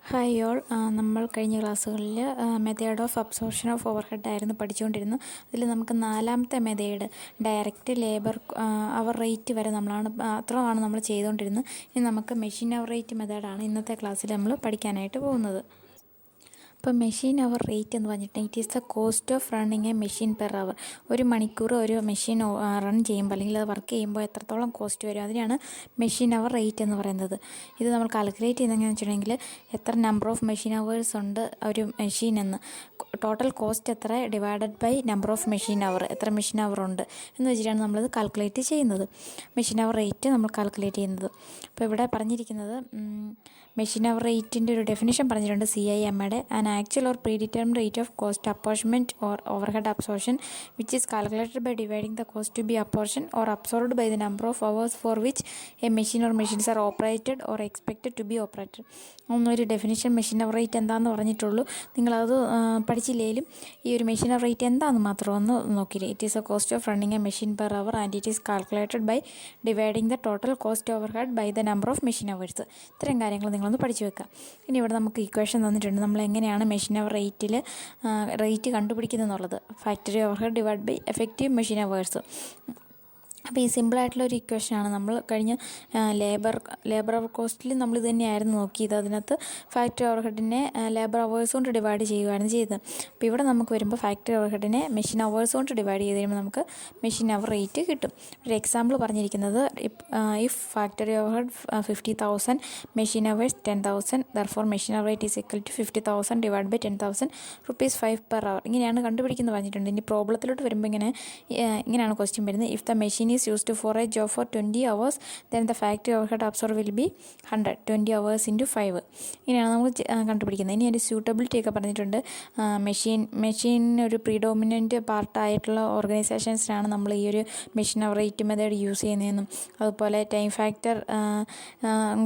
Hi all. നമ്മൾ കഴിഞ്ഞ ക്ലാസ്സുകളിൽ method of absorption of overhead ആയിരുന്നു പഠിച്ചുകൊണ്ടിരുന്നു. അതിൽ നമുക്ക് നാലാമത്തെ method direct labour hour rate വരെ അത്രയാണ് നമ്മൾ ചെയ്തുകൊണ്ടിരുന്നത്. ഇനി നമുക്ക് മെഷീൻ അവർ റേറ്റ് മെത്തേഡാണ് ഇന്നത്തെ ക്ലാസ്സിൽ നമ്മൾ പഠിക്കാനായിട്ട് പോകുന്നത്. ഇപ്പോൾ മെഷീൻ അവർ റേറ്റ് എന്ന് പറഞ്ഞിട്ട് it is the cost of running a machine per അവർ. ഒരു മണിക്കൂർ ഒരു മെഷീൻ റൺ ചെയ്യുമ്പോൾ അല്ലെങ്കിൽ അത് വർക്ക് ചെയ്യുമ്പോൾ എത്രത്തോളം കോസ്റ്റ് വരും, അതിനാണ് മെഷീൻ അവർ റേറ്റ് എന്ന് പറയുന്നത്. ഇത് നമ്മൾ കാൽക്കുലേറ്റ് ചെയ്യുന്നതെന്ന് വെച്ചിട്ടുണ്ടെങ്കിൽ എത്ര നമ്പർ ഓഫ് മെഷീൻ അവേഴ്സ് ഉണ്ട് ഒരു മെഷീൻ എന്ന്, ടോട്ടൽ കോസ്റ്റ് എത്ര divided by number of machine hour, എത്ര മെഷീൻ അവർ ഉണ്ട് എന്ന് വെച്ചിട്ടാണ് നമ്മളത് കാൽക്കുലേറ്റ് ചെയ്യുന്നത്. മെഷീൻ അവർ റേറ്റ് നമ്മൾ കാൽക്കുലേറ്റ് ചെയ്യുന്നത്. അപ്പോൾ ഇവിടെ പറഞ്ഞിരിക്കുന്നത് മെഷീൻ അവർ റേറ്റിൻ്റെ ഒരു ഡെഫിനിഷൻ പറഞ്ഞിട്ടുണ്ട്. CIMയുടെ an actual or predetermined rate of cost apportionment or overhead absorption which is calculated by dividing the cost to be apportion or absorbed by the number of hours for which a machine or machines are operated or expected to be operated. ഒന്നൊരു definition machine hour rate എന്താണെന്ന് പറഞ്ഞിട്ടുള്ളൂ. നിങ്ങളത് പഠിച്ചില്ലെങ്കിലും ഈ ഒരു machine hour rate എന്താണെന്ന് മാത്രം ഒന്ന് നോക്കിയില്ലേ. It is a cost of running a machine per hour and it is calculated by dividing the total cost overhead by the number of machine hours. ഇത്രയും കാര്യങ്ങൾ നിങ്ങളൊന്ന് പഠിച്ചു വെക്കുക. ഇനി ഇവിടെ നമുക്ക് ഇക്വേഷൻ തന്നിട്ടുണ്ട്. നമ്മൾ എങ്ങനെയാണ് മെഷീൻ അവർ റേറ്റ് കണ്ടുപിടിക്കുന്നത്. Factory overhead divide by effective machine hours. അപ്പോൾ ഈ സിമ്പിളായിട്ടുള്ള ഒരു ഇക്വേഷനാണ്. നമ്മൾ കഴിഞ്ഞ ലേബർ അവർ കോസ്റ്റിൽ നമ്മൾ ഇത് തന്നെയായിരുന്നു നോക്കിയത്. അതിനകത്ത് ഫാക്ടറി ഓവർ ഹെഡിനെ ലേബർ അവേഴ്സ് കൊണ്ട് ഡിവൈഡ് ചെയ്യുകയാണ് ചെയ്തത്. അപ്പോൾ ഇവിടെ നമുക്ക് വരുമ്പോൾ ഫാക്ടറി ഓവർ ഹെഡിനെ മെഷീൻ അവേഴ്സ് കൊണ്ട് ഡിവൈഡ് ചെയ്ത് കഴിയുമ്പോൾ നമുക്ക് മെഷീൻ അവർ റേറ്റ് കിട്ടും. ഒരു എക്സാമ്പിൾ പറഞ്ഞിരിക്കുന്നത്, if factory overhead 50,000, machine hours 10,000, therefore machine hour rate is equal to 50,000 divide by 10,000 rupees 5 per hour. ഇങ്ങനെയാണ് കണ്ടുപിടിക്കുന്നത് പറഞ്ഞിട്ടുണ്ട്. ഇനി പ്രോബ്ലത്തിലോട്ട് വരുമ്പോൾ ഇങ്ങനെയാണ് ക്വസ്റ്റ്യൻ വരുന്നത്. If the machine is used for a job for 20 hours, then the factory overhead absorbed will be 100. 20 hours into 5. ഇങ്ങനെയാണ് നമ്മൾ കണ്ടുപിടിക്കുന്നത്. ഇനി അതിൻ്റെ സ്യൂട്ടബിലിറ്റി ഒക്കെ പറഞ്ഞിട്ടുണ്ട്. മെഷീൻ ഒരു പ്രീഡോമിനൻറ്റ് പാർട്ടായിട്ടുള്ള ഓർഗനൈസേഷൻസിനാണ് നമ്മൾ ഈ ഒരു machine hour rate method use ചെയ്യുന്നതെന്നും, അതുപോലെ ടൈം ഫാക്ടർ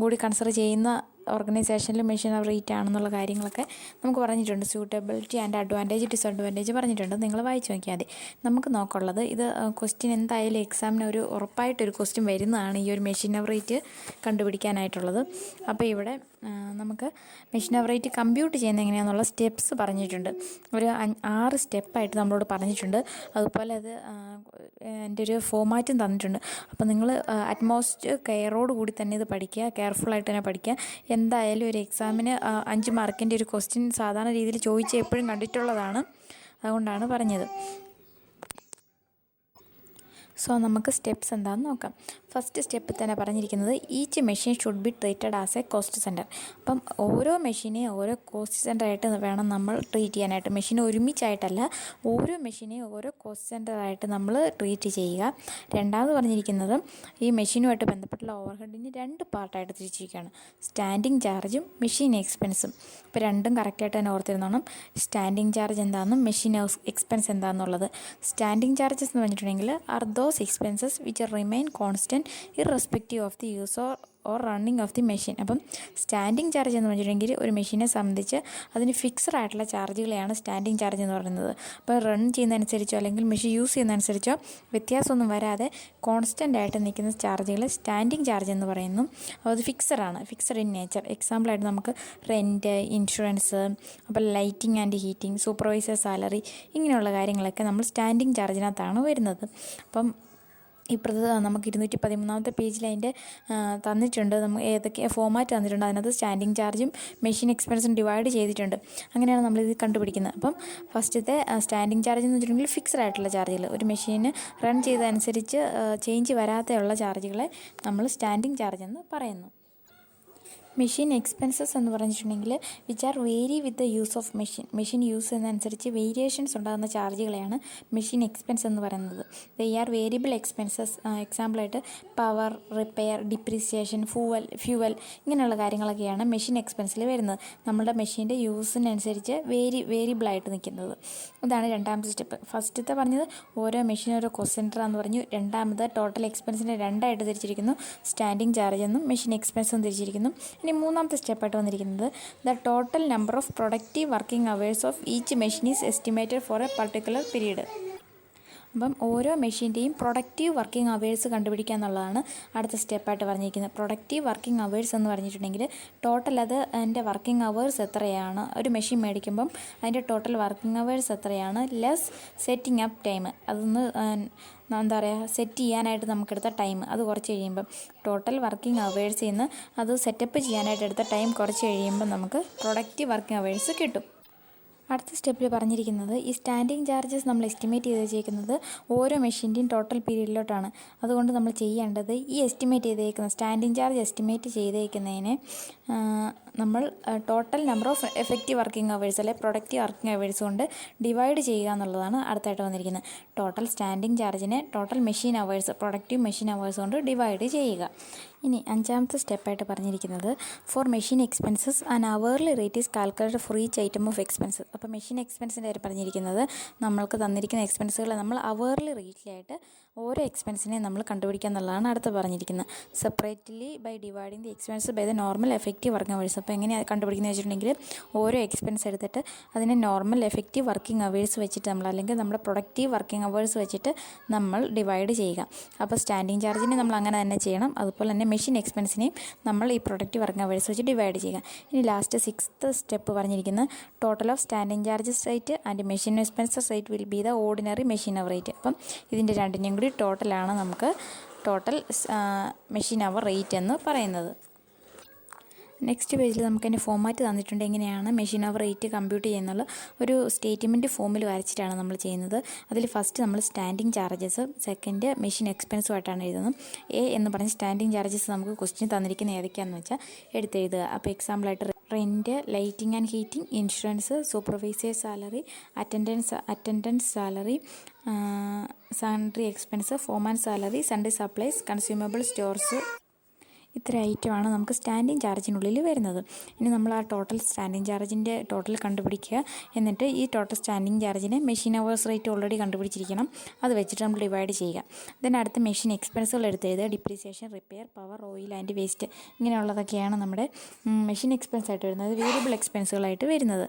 കൂടി കൺസിഡർ ചെയ്യുന്ന ഓർഗനൈസേഷനിൽ മെഷീൻ അവർ റേറ്റ് ആണെന്നുള്ള കാര്യങ്ങളൊക്കെ നമുക്ക് പറഞ്ഞിട്ടുണ്ട്. സ്യൂട്ടബിലിറ്റി ആൻഡ് അഡ്വാൻറ്റേജ് ഡിസഡ്വാൻറ്റേജ് പറഞ്ഞിട്ടുണ്ട്. നിങ്ങൾ വായിച്ച് നോക്കിയാൽ മതി. നമുക്ക് നോക്കുള്ളത് ഇത് ക്വസ്റ്റ്യൻ എന്തായാലും എക്സാമിന് ഉറപ്പായിട്ടൊരു ക്വസ്റ്റ്യൻ വരുന്നതാണ് ഈ ഒരു മെഷീൻ അവർ റേറ്റ് കണ്ടുപിടിക്കാനായിട്ടുള്ളത്. അപ്പോൾ ഇവിടെ നമുക്ക് മെഷീൻ അവർ റേറ്റ് കമ്പ്യൂട്ട് ചെയ്യുന്നത് എങ്ങനെയാണെന്നുള്ള സ്റ്റെപ്സ് പറഞ്ഞിട്ടുണ്ട്. ഒരു 6 സ്റ്റെപ്പായിട്ട് നമ്മളോട് പറഞ്ഞിട്ടുണ്ട്. അതുപോലെ അത് എൻ്റെ ഒരു ഫോമാറ്റും തന്നിട്ടുണ്ട്. അപ്പോൾ നിങ്ങൾ അറ്റ്മോസ്റ്റ് കെയറോട് കൂടി തന്നെ ഇത് പഠിക്കുക, കെയർഫുള്ളായിട്ട് തന്നെ പഠിക്കുക. എന്തായാലും ഒരു എക്സാമിന് 5 മാർക്കിൻ്റെ ഒരു ക്വസ്റ്റ്യൻ സാധാരണ രീതിയിൽ ചോദിച്ച് എപ്പോഴും കണ്ടിട്ടുള്ളതാണ്, അതുകൊണ്ടാണ് പറഞ്ഞത്. സോ നമുക്ക് സ്റ്റെപ്സ് എന്താണെന്ന് നോക്കാം. ഫസ്റ്റ് സ്റ്റെപ്പിൽ തന്നെ പറഞ്ഞിരിക്കുന്നത് each machine should be treated as A cost centre. അപ്പം ഓരോ മെഷീനെയും ഓരോ കോസ്റ്റ് സെൻറ്ററായിട്ട് വേണം നമ്മൾ ട്രീറ്റ് ചെയ്യാനായിട്ട്. മെഷീൻ ഒരുമിച്ചായിട്ടല്ല, ഓരോ മെഷീനെയും ഓരോ കോസ്റ്റ് സെൻറ്ററായിട്ട് നമ്മൾ ട്രീറ്റ് ചെയ്യുക. രണ്ടാമത് പറഞ്ഞിരിക്കുന്നത് ഈ മെഷീനുമായിട്ട് ബന്ധപ്പെട്ടുള്ള ഓവർഹെഡിന് 2 പാർട്ടായിട്ട് തിരിച്ചിരിക്കുകയാണ്. സ്റ്റാൻഡിങ് ചാർജും മെഷീൻ എക്സ്പെൻസും. ഇപ്പോൾ രണ്ടും കറക്റ്റായിട്ട് തന്നെ ഓർത്തിരുന്നോണം. സ്റ്റാൻഡിങ് ചാർജ് എന്താണെന്നും മെഷീൻ എക്സ്പെൻസ് എന്താണെന്നുള്ളത്. സ്റ്റാൻഡിങ് ചാർജസ് എന്ന് പറഞ്ഞിട്ടുണ്ടെങ്കിൽ expenses which remain constant irrespective of the use or running of the machine. അപ്പം സ്റ്റാൻഡിങ് ചാർജ് എന്ന് പറഞ്ഞിട്ടുണ്ടെങ്കിൽ ഒരു മെഷീനെ സംബന്ധിച്ച് അതിന് ഫിക്സഡ് ആയിട്ടുള്ള ചാർജുകളെയാണ് സ്റ്റാൻഡിങ് ചാർജ് എന്ന് പറയുന്നത്. അപ്പോൾ റൺ ചെയ്യുന്നതനുസരിച്ചോ അല്ലെങ്കിൽ മെഷീൻ യൂസ് ചെയ്യുന്നതനുസരിച്ചോ വ്യത്യാസമൊന്നും വരാതെ കോൺസ്റ്റൻ്റ് ആയിട്ട് നിൽക്കുന്ന ചാർജുകൾ സ്റ്റാൻഡിങ് ചാർജ് എന്ന് പറയുന്നു. അപ്പോൾ അത് ഫിക്സഡ് ഇൻ നേച്ചർ. എക്സാമ്പിളായിട്ട് നമുക്ക് റെൻറ്റ്, ഇൻഷുറൻസ്, അപ്പോൾ lighting and heating, supervisor salary, ഇങ്ങനെയുള്ള കാര്യങ്ങളൊക്കെ നമ്മൾ സ്റ്റാൻഡിങ് ചാർജിനകത്താണ് വരുന്നത്. അപ്പം ഇപ്പോഴത്തെ നമുക്ക് 213 പേജിൽ അതിൻ്റെ തന്നിട്ടുണ്ട്. നമുക്ക് ഏതൊക്കെ ഫോമാറ്റ് തന്നിട്ടുണ്ട്. അതിനകത്ത് സ്റ്റാൻഡിങ് ചാർജും മെഷീൻ എക്സ്പെൻസും ഡിവൈഡ് ചെയ്തിട്ടുണ്ട്. അങ്ങനെയാണ് നമ്മളിത് കണ്ടുപിടിക്കുന്നത്. അപ്പം ഫസ്റ്റത്തെ സ്റ്റാൻഡിങ് ചാർജ് എന്ന് വെച്ചിട്ടുണ്ടെങ്കിൽ ഫിക്സഡ് ആയിട്ടുള്ള ചാർജുകൾ, ഒരു മെഷീന് റൺ ചെയ്തതനുസരിച്ച് ചേഞ്ച് വരാതെയുള്ള ചാർജുകളെ നമ്മൾ സ്റ്റാൻഡിങ് ചാർജ് എന്ന് പറയുന്നു. മെഷീൻ എക്സ്പെൻസസ് എന്ന് പറഞ്ഞിട്ടുണ്ടെങ്കിൽ which are vary with the use of machine use ചെയ്യുന്നതനുസരിച്ച് വേരിയേഷൻസ് ഉണ്ടാകുന്ന ചാർജുകളെയാണ് മെഷീൻ എക്സ്പെൻസ് എന്ന് പറയുന്നത്. They are variable expenses. എക്സാമ്പിളായിട്ട് പവർ, റിപ്പയർ, ഡിപ്രീസിയേഷൻ, ഫ്യൂവൽ ഇങ്ങനെയുള്ള കാര്യങ്ങളൊക്കെയാണ് മെഷീൻ എക്സ്പെൻസിൽ വരുന്നത്. നമ്മുടെ മെഷീൻ്റെ യൂസിനനുസരിച്ച് വേരിയബിളായിട്ട് നിൽക്കുന്നത്. ഇതാണ് രണ്ടാമത്തെ സ്റ്റെപ്പ്. ഫസ്റ്റത്തെ പറഞ്ഞത് ഓരോ മെഷീനും ഓരോ കോസ്റ്റ് സെൻറ്ററാന്ന് പറഞ്ഞു. രണ്ടാമത് ടോട്ടൽ എക്സ്പെൻസിനെ 2ആയിട്ട് തിരിച്ചിരിക്കുന്നു. സ്റ്റാൻഡിങ് ചാർജ് എന്നും മെഷീൻ എക്സ്പെൻസ് എന്നും തിരിച്ചിരിക്കുന്നു. ഇനി മൂന്നാമത്തെ സ്റ്റെപ്പായിട്ട് വന്നിരിക്കുന്നത് the total number of productive working hours of each machine is estimated for a particular period. അപ്പം ഓരോ മെഷീൻ്റെയും പ്രൊഡക്റ്റീവ് വർക്കിംഗ് അവേഴ്സ് കണ്ടുപിടിക്കുക എന്നുള്ളതാണ് അടുത്ത സ്റ്റെപ്പായിട്ട് പറഞ്ഞിരിക്കുന്നത്. പ്രൊഡക്റ്റീവ് വർക്കിംഗ് അവേഴ്സ് എന്ന് പറഞ്ഞിട്ടുണ്ടെങ്കിൽ ടോട്ടൽ അത് അതിൻ്റെ വർക്കിംഗ് അവേഴ്സ് എത്രയാണ്, ഒരു മെഷീൻ മേടിക്കുമ്പം അതിൻ്റെ ടോട്ടൽ വർക്കിംഗ് അവേഴ്സ് എത്രയാണ് ലെസ് സെറ്റിംഗ് അപ്പ് ടൈം, അതൊന്ന് എന്താ പറയുക സെറ്റ് ചെയ്യാനായിട്ട് നമുക്കെടുത്ത ടൈം അത് കുറച്ച് കഴിയുമ്പം ടോട്ടൽ വർക്കിംഗ് അവേഴ്സിൽ നിന്ന് അത് സെറ്റപ്പ് ചെയ്യാനായിട്ട് എടുത്ത ടൈം കുറച്ച് കഴിയുമ്പം നമുക്ക് പ്രൊഡക്റ്റീവ് വർക്കിംഗ് അവേഴ്സ് കിട്ടും. അടുത്ത സ്റ്റെപ്പിൽ പറഞ്ഞിരിക്കുന്നത് ഈ സ്റ്റാൻഡിങ് ചാർജസ് നമ്മൾ എസ്റ്റിമേറ്റ് ചെയ്ത് വെച്ചേക്കുന്നത് ഓരോ മെഷീൻ്റെയും ടോട്ടൽ പീരീഡിലോട്ടാണ്. അതുകൊണ്ട് നമ്മൾ ചെയ്യേണ്ടത് ഈ എസ്റ്റിമേറ്റ് ചെയ്തേക്കുന്ന സ്റ്റാൻഡിങ് ചാർജ് എസ്റ്റിമേറ്റ് ചെയ്തേക്കുന്നതിനെ നമ്മൾ total number of effective working hours അല്ലെ പ്രൊഡക്റ്റീവ് വർക്കിംഗ് അവേഴ്സ് കൊണ്ട് ഡിവൈഡ് ചെയ്യുക എന്നുള്ളതാണ് അടുത്തായിട്ട് വന്നിരിക്കുന്നത്. ടോട്ടൽ സ്റ്റാൻഡിങ് ചാർജിനെ total machine hours productive machine hours കൊണ്ട് ഡിവൈഡ് ചെയ്യുക. ഇനി അഞ്ചാമത്തെ സ്റ്റെപ്പായിട്ട് പറഞ്ഞിരിക്കുന്നത് for machine expenses and hourly rate is calculated for each item of expenses. അപ്പോൾ മെഷീൻ എക്സ്പെൻസിൻ്റെ കാര്യം പറഞ്ഞിരിക്കുന്നത് നമ്മൾക്ക് തന്നിരിക്കുന്ന എക്സ്പെൻസുകൾ നമ്മൾ അവർലി റേറ്റിലായിട്ട് ഓരോ എക്സ്പെൻസിനെ നമ്മൾ കണ്ടുപിടിക്കുക എന്നുള്ളതാണ് അടുത്ത് പറഞ്ഞിരിക്കുന്നത്. Separately by dividing the expense by the normal effective working hours. അപ്പോൾ എങ്ങനെയാണ് കണ്ടുപിടിക്കുന്നത് വെച്ചിട്ടുണ്ടെങ്കിൽ ഓരോ എക്സ്പെൻസ് എടുത്തിട്ട് അതിനെ നോർമൽ എഫക്റ്റീവ് വർക്കിംഗ് അവേഴ്സ് വെച്ചിട്ട് നമ്മൾ അല്ലെങ്കിൽ നമ്മുടെ പ്രൊഡക്റ്റീവ് വർക്കിംഗ് അവേഴ്സ് വെച്ചിട്ട് നമ്മൾ ഡിവൈഡ് ചെയ്യുക. അപ്പോൾ സ്റ്റാൻഡിങ് ചാർജിനെ നമ്മൾ അങ്ങനെ തന്നെ ചെയ്യണം. അതുപോലെ തന്നെ മെഷീൻ എക്സ്പെൻസിനെയും നമ്മൾ ഈ പ്രൊഡക്റ്റീവ് വർക്കിംഗ് അവേഴ്സ് വെച്ച് ഡിവൈഡ് ചെയ്യുക. ഇനി ലാസ്റ്റ് 6th സ്റ്റെപ്പ് പറഞ്ഞിരിക്കുന്നത് total of standing charges rate and machine expenses rate will be the ordinary machine hour rate. അപ്പം ഇതിൻ്റെ രണ്ടിനെയും കൂടി ടോട്ടലാണ് നമുക്ക് ടോട്ടൽ മെഷീൻ അവർ റേറ്റ് എന്ന് പറയുന്നത്. നെക്സ്റ്റ് പേജിൽ നമുക്ക് അതിൻ്റെ ഫോമാറ്റ് തന്നിട്ടുണ്ട്. എങ്ങനെയാണ് മെഷീൻ അവർ റേറ്റ് കമ്പ്യൂട്ട് ചെയ്യുന്നുള്ള ഒരു സ്റ്റേറ്റ്മെൻറ്റ് ഫോമിൽ വരച്ചിട്ടാണ് നമ്മൾ ചെയ്യുന്നത്. അതിൽ ഫസ്റ്റ് നമ്മൾ സ്റ്റാൻഡിങ് ചാർജസ്, സെക്കൻഡ് മെഷീൻ എക്സ്പെൻസുമായിട്ടാണ് എഴുതുന്നത്. എ എന്ന് പറഞ്ഞ് സ്റ്റാൻഡിങ് ചാർജസ് നമുക്ക് ക്വസ്റ്റ്യൻ തന്നിരിക്കുന്ന ഏതൊക്കെയാണെന്ന് വെച്ചാൽ എടുത്തെഴുതുക. അപ്പോൾ എക്സാമ്പിളായിട്ട് rent, lighting and heating, insurance, supervisor salary, attendance salary, sundry expense, foreman salary, Sunday supplies, consumable stores, ഇത്ര ഐറ്റമാണ് നമുക്ക് സ്റ്റാൻഡിങ് ചാർജിനുള്ളിൽ വരുന്നത്. ഇനി നമ്മൾ ആ ടോട്ടൽ സ്റ്റാൻഡിങ് ചാർജിൻ്റെ ടോട്ടൽ കണ്ടുപിടിക്കുക. എന്നിട്ട് ഈ ടോട്ടൽ സ്റ്റാൻഡിങ് ചാർജിനെ മെഷീൻ അവേഴ്സ് റേറ്റ് ഓൾറെഡി കണ്ടുപിടിച്ചിരിക്കണം, അത് വെച്ചിട്ട് നമ്മൾ ഡിവൈഡ് ചെയ്യുക. ദെൻ അടുത്ത മെഷീൻ എക്സ്പെൻസുകൾ എടുത്തെഴുതുക. Depreciation, repair, power, oil and waste, ഇങ്ങനെയുള്ളതൊക്കെയാണ് നമ്മുടെ മെഷീൻ എക്സ്പെൻസ് ആയിട്ട് വരുന്നത്, വേരിയബിൾ എക്സ്പെൻസുകളായിട്ട് വരുന്നത്.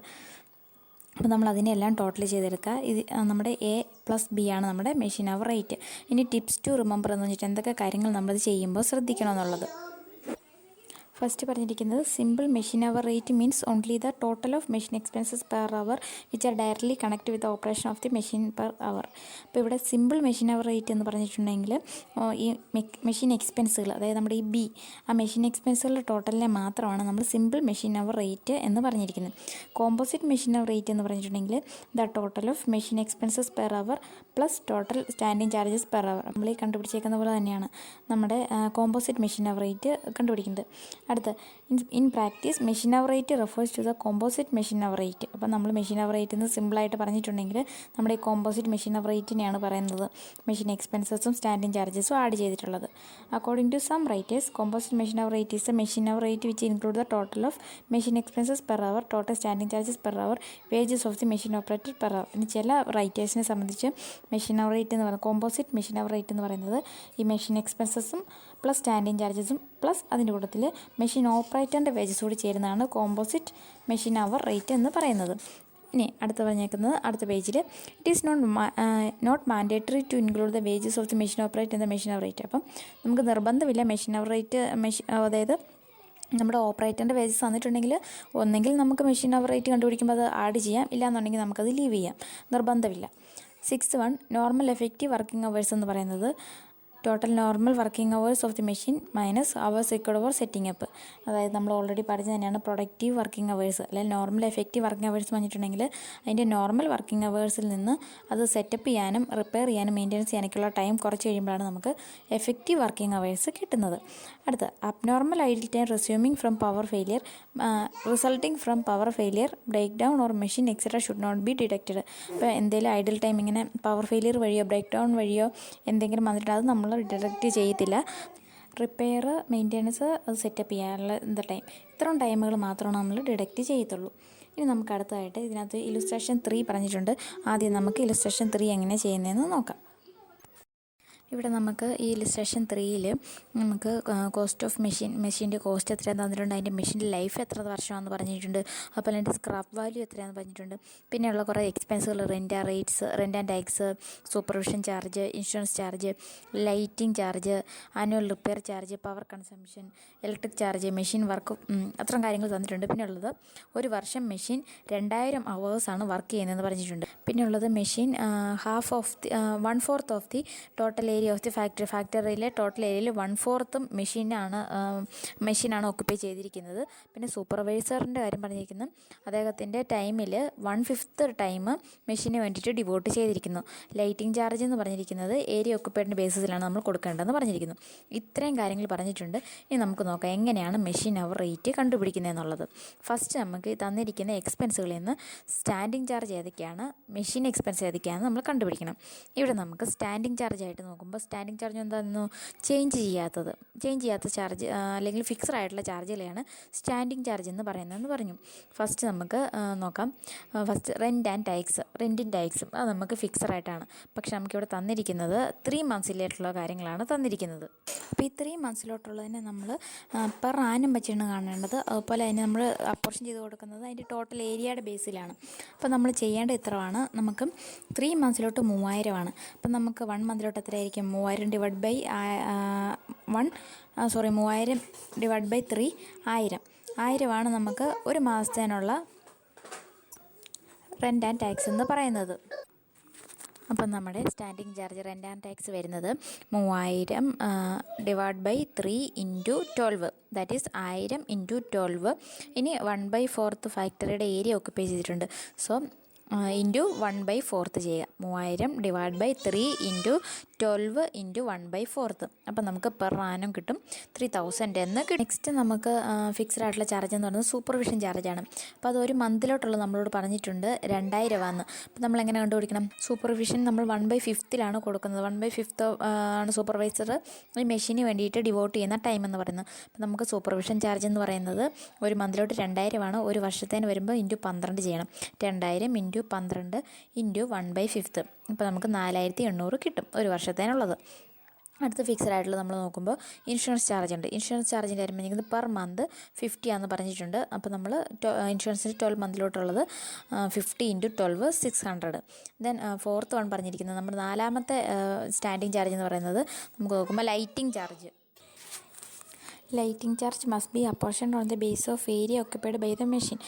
അപ്പോൾ നമ്മൾ അതിനെല്ലാം ടോട്ടൽ ചെയ്തെടുക്കുക. ഇത് നമ്മുടെ A+B ആണ് നമ്മുടെ മെഷീൻ അവർ റേറ്റ്. ഇനി ടിപ്സ് ടു റിമെമ്പർ എന്ന് വെച്ചിട്ട് എന്തൊക്കെ കാര്യങ്ങൾ നമ്മളത് ചെയ്യുമ്പോൾ ശ്രദ്ധിക്കണം എന്നുള്ളത്. ഫസ്റ്റ് പറഞ്ഞിരിക്കുന്നത് simple machine hour rate means only the total of machine expenses per our which are directly connect with operation of the machine per അവർ. അപ്പോൾ ഇവിടെ സിമ്പിൾ മെഷീൻ അവർ റേറ്റ് എന്ന് പറഞ്ഞിട്ടുണ്ടെങ്കിൽ ഈ മെഷീൻ എക്സ്പെൻസുകൾ, അതായത് നമ്മുടെ ഈ B, ആ മെഷീൻ എക്സ്പെൻസുകളുടെ ടോട്ടലിനെ മാത്രമാണ് നമ്മൾ സിമ്പിൾ മെഷീൻ അവർ റേറ്റ് എന്ന് പറഞ്ഞിരിക്കുന്നത്. കോമ്പോസിറ്റ് മെഷീൻ അവർ റേറ്റ് എന്ന് പറഞ്ഞിട്ടുണ്ടെങ്കിൽ the total of machine expenses per our plus total standing charges per അവർ. നമ്മൾ ഈ കണ്ടുപിടിച്ചേക്കുന്ന പോലെ തന്നെയാണ് നമ്മുടെ കോമ്പോസിറ്റ് മെഷീൻ അവർ റേറ്റ് കണ്ടുപിടിക്കുന്നത്. അടുത്ത് in practice machine hour rate refers to the composite machine hour rate. അപ്പം നമ്മൾ മെഷീൻ അവർ റേറ്റ് എന്ന് സിമ്പിളായിട്ട് പറഞ്ഞിട്ടുണ്ടെങ്കിൽ നമ്മുടെ ഈ കോമ്പോസിറ്റ് മെഷീൻ അവർ റേറ്റിനെയാണ് പറയുന്നത്, മെഷീൻ എക്സ്പെൻസസും സ്റ്റാൻഡിങ് ചാർജസും ആഡ് ചെയ്തിട്ടുള്ളത്. According to some writers composite machine hour rate is the machine hour rate which include the total of machine expenses per hour, total standing charges per hour, wages of the machine operated per hour. ഇനി ചില റൈറ്റേഴ്സിനെ സംബന്ധിച്ച് machine hour rate എന്ന് പറയുന്നത് composite machine hour rate എന്ന് പറയുന്നത് ഈ machine എക്സ്പെൻസസും plus standing ചാർജസും plus അതിൻ്റെ കൂട്ടത്തിൽ മെഷീൻ ഓപ്പറേറ്ററിൻ്റെ വേജസ് കൂടി ചേരുന്നതാണ് കോമ്പോസിറ്റ് മെഷീൻ അവർ റേറ്റ് എന്ന് പറയുന്നത്. ഇനി അടുത്ത് പറഞ്ഞേക്കുന്നത് അടുത്ത പേജിൽ it is not mandatory to include the wages of the machine operate in the machine hour rate. അപ്പം നമുക്ക് നിർബന്ധമില്ല മെഷീൻ അവർ റേറ്റ് അതായത് നമ്മുടെ ഓപ്പറേറ്ററിൻ്റെ വേജസ് തന്നിട്ടുണ്ടെങ്കിൽ ഒന്നെങ്കിൽ നമുക്ക് മെഷീൻ അവർ റേറ്റ് കണ്ടുപിടിക്കുമ്പോൾ അത് ആഡ് ചെയ്യാം, ഇല്ലാന്നുണ്ടെങ്കിൽ നമുക്കത് ലീവ് ചെയ്യാം, നിർബന്ധമില്ല. 6th one normal effective working hours എന്ന് പറയുന്നത് total normal working hours of the machine minus hours required for setting up. അതായത് നമ്മൾ ഓൾറെഡി പഠിച്ചത് തന്നെയാണ് പ്രൊഡക്റ്റീവ് വർക്കിംഗ് അവേഴ്സ് അല്ലെങ്കിൽ നോർമൽ എഫക്റ്റീവ് വർക്കിംഗ് അവേഴ്സ് പറഞ്ഞിട്ടുണ്ടെങ്കിൽ അതിൻ്റെ നോർമൽ വർക്കിംഗ് അവേഴ്സിൽ നിന്ന് അത് സെറ്റപ്പ് ചെയ്യാനും റിപ്പയർ ചെയ്യാനും മെയിൻ്റെനൻസ് ചെയ്യാനൊക്കെയുള്ള ടൈം കുറച്ച് കഴിയുമ്പോഴാണ് നമുക്ക് എഫക്റ്റീവ് വർക്കിംഗ് അവേഴ്സ് കിട്ടുന്നത്. അടുത്ത് abnormal idle time resuming from power failure resulting from power failure break down or machine etcetera should not be detected. അപ്പോൾ എന്തെങ്കിലും ഐഡിൽ ടൈം ഇങ്ങനെ പവർ ഫെയിലിയർ വഴിയോ ബ്രേക്ക് ഡൗൺ വഴിയോ എന്തെങ്കിലും വന്നിട്ട് അത് നമ്മൾ ഡിറ്റക്റ്റ് ചെയ്യത്തില്ല. റിപ്പയർ, മെയിൻ്റെനൻസ്, അത് സെറ്റപ്പ് ചെയ്യാനുള്ള ടൈം, ഇത്രയും ടൈമുകൾ മാത്രമാണ് നമ്മൾ ഡിറ്റക്റ്റ് ചെയ്യത്തുള്ളൂ. ഇനി നമുക്ക് അടുത്തതായിട്ട് ഇതിനകത്ത് ഇലുസ്ട്രേഷൻ 3 പറഞ്ഞിട്ടുണ്ട്. ആദ്യം നമുക്ക് ഇലുസ്ട്രേഷൻ 3 എങ്ങനെ ചെയ്യുന്നതെന്ന് നോക്കാം. ഇവിടെ നമുക്ക് ഈ ഇല്ലസ്ട്രേഷൻ 3 നമുക്ക് കോസ്റ്റ് ഓഫ് മെഷീൻ്റെ കോസ്റ്റ് എത്രയാണെന്ന് തന്നിട്ടുണ്ട്, അതിൻ്റെ മെഷീൻ്റെ ലൈഫ് എത്ര വർഷമാണെന്ന് പറഞ്ഞിട്ടുണ്ട്, അതുപോലെ അതിൻ്റെ സ്ക്രാപ്പ് വാല്യൂ എത്രയാണെന്ന് പറഞ്ഞിട്ടുണ്ട്. പിന്നെയുള്ള കുറേ എക്സ്പെൻസുകൾ rent and tax, supervision charge, insurance charge, lighting charge, annual repair charge, power consumption, electric charge, machine work, അത്രയും കാര്യങ്ങൾ തന്നിട്ടുണ്ട്. പിന്നെ ഉള്ളത് ഒരു വർഷം മെഷീൻ 2000 അവേഴ്സാണ് വർക്ക് ചെയ്യുന്നതെന്ന് പറഞ്ഞിട്ടുണ്ട്. പിന്നെ ഉള്ളത് machine 1/4 of the total area of the ഫാക്ടറിയിലെ ടോട്ടൽ ഏരിയയിൽ 1/4 മെഷീനാണ് ഓക്കുപ്പൈ ചെയ്തിരിക്കുന്നത്. പിന്നെ സൂപ്പർവൈസറിൻ്റെ കാര്യം പറഞ്ഞിരിക്കുന്നു, അദ്ദേഹത്തിൻ്റെ ടൈമിൽ 1/5 ടൈം മെഷീന് വേണ്ടിയിട്ട് ഡിവോട്ട് ചെയ്തിരിക്കുന്നു. ലൈറ്റിംഗ് ചാർജ് എന്ന് പറഞ്ഞിരിക്കുന്നത് ഏരിയ ഓക്കുപ്പൈഡിൻ്റെ ബേസിസിലാണ് നമ്മൾ കൊടുക്കേണ്ടതെന്ന് പറഞ്ഞിരിക്കുന്നു. ഇത്രയും കാര്യങ്ങൾ പറഞ്ഞിട്ടുണ്ട്. ഇനി നമുക്ക് നോക്കാം എങ്ങനെയാണ് മെഷീൻ അവർ റേറ്റ് കണ്ടുപിടിക്കുന്നതെന്നുള്ളത്. ഫസ്റ്റ് നമുക്ക് തന്നിരിക്കുന്ന എക്സ്പെൻസുകളിൽ നിന്ന് സ്റ്റാൻഡിങ് ചാർജ് ഏതൊക്കെയാണ്, മെഷീൻ എക്സ്പെൻസ് ഏതൊക്കെയാണെന്ന് നമ്മൾ കണ്ടുപിടിക്കണം. ഇവിടെ നമുക്ക് സ്റ്റാൻഡിങ് ചാർജ് ആയിട്ട് നോക്കുമ്പോൾ സ്റ്റാൻഡിങ് ചാർജ് എന്താണെന്നു ചേഞ്ച് ചെയ്യാത്ത ചാർജ് അല്ലെങ്കിൽ ഫിക്സഡ് ആയിട്ടുള്ള ചാർജുകളെയാണ് സ്റ്റാൻഡിങ് ചാർജ് എന്ന് പറയുന്നതെന്ന് പറഞ്ഞു. ഫസ്റ്റ് നമുക്ക് നോക്കാം. ഫസ്റ്റ് റെൻറ്റും ടാക്സും അത് നമുക്ക് ഫിക്സഡ് ആയിട്ടാണ്. പക്ഷെ നമുക്കിവിടെ തന്നിരിക്കുന്നത് 3 മന്ത്സിലായിട്ടുള്ള കാര്യങ്ങളാണ് തന്നിരിക്കുന്നത്. അപ്പോൾ ഈ 3 മന്ത്സിലോട്ടുള്ളതിനെ നമ്മൾ പെർ ആനം വെച്ചാണ് കാണേണ്ടത്. അതുപോലെ അതിന് നമ്മൾ അപ്പോർഷൻ ചെയ്ത് കൊടുക്കുന്നത് അതിൻ്റെ ടോട്ടൽ ഏരിയയുടെ ബേസിലാണ്. അപ്പോൾ നമ്മൾ ചെയ്യേണ്ട ഇത്രയാണ്. നമുക്ക് 3 മന്ത്സിലോട്ട് 3000 ആണ്. അപ്പം നമുക്ക് 1 മന്തിലോട്ട് എത്രയായിരിക്കും? 3000 ഡിവൈഡ് ബൈ 3 1000 നമുക്ക് ഒരു മാസത്തേനുള്ള റെൻ്റ് ആൻഡ് ടാക്സ് എന്ന് പറയുന്നത്. അപ്പം നമ്മുടെ standing charge rent and tax വരുന്നത് 3000 divide by 3 into 12, that is 1000 into 12. ഇനി 1/4 ഫാക്ടറിയുടെ ഏരിയ ഓക്കുപ്പൈ ചെയ്തിട്ടുണ്ട്. സോ ഇൻറ്റു 1/4 ചെയ്യുക. 3000 ഡിവൈഡ് ബൈ 3 ഇൻറ്റു 12 ഇൻറ്റു 1/4. അപ്പം നമുക്ക് പെർ ആനം കിട്ടും 3000 എന്ന് കിട്ടും. നെക്സ്റ്റ് നമുക്ക് ഫിക്സ്ഡ് ആയിട്ടുള്ള ചാർജ് എന്ന് പറയുന്നത് സൂപ്പർവിഷൻ ചാർജാണ്. അപ്പോൾ അത് ഒരു മന്തിലോട്ടുള്ള നമ്മളോട് പറഞ്ഞിട്ടുണ്ട് 2000 ആണ്. അപ്പോൾ നമ്മൾ എങ്ങനെ കണ്ടുപിടിക്കണം? സൂപ്പർവിഷൻ നമ്മൾ 1/5 കൊടുക്കുന്നത്. 1/5 ആണ് സൂപ്പർവൈസർ ഈ മെഷീന് വേണ്ടിയിട്ട് ഡിവോട്ട് ചെയ്യുന്ന ടൈം എന്ന് പറയുന്നത്. അപ്പോൾ നമുക്ക് സൂപ്പർവിഷൻ ചാർജ് എന്ന് പറയുന്നത് ഒരു മന്തിലോട്ട് 2000 ആണ്. ഒരു വർഷത്തേന് വരുമ്പോൾ ഇൻറ്റു 12 ചെയ്യണം. 2000 ഇൻറ്റു 12 ഇൻറ്റു 1/5. അപ്പോൾ നമുക്ക് 4800 കിട്ടും ഒരു വർഷത്തേനുള്ളത്. അടുത്ത ഫിക്സഡ് ആയിട്ടുള്ള നമ്മൾ നോക്കുമ്പോൾ ഇൻഷുറൻസ് ചാർജ് ഉണ്ട്. ഇൻഷുറൻസ് ചാർജിൻ്റെ കാര്യം പറഞ്ഞിരിക്കുന്നത് പെർ മന്ത് 50 ആണെന്ന് പറഞ്ഞിട്ടുണ്ട്. അപ്പോൾ നമ്മൾ ഇൻഷുറൻസിന് 12 മന്തിലോട്ടുള്ളത് 50 ഇൻറ്റു 12 600. ദെൻ 4th വൺ പറഞ്ഞിരിക്കുന്നത് നമ്മുടെ 4ാമത്തെ സ്റ്റാൻഡിങ് ചാർജ് എന്ന് പറയുന്നത് നമുക്ക് നോക്കുമ്പോൾ lighting charge must be apportioned on the base of area occupied by the machine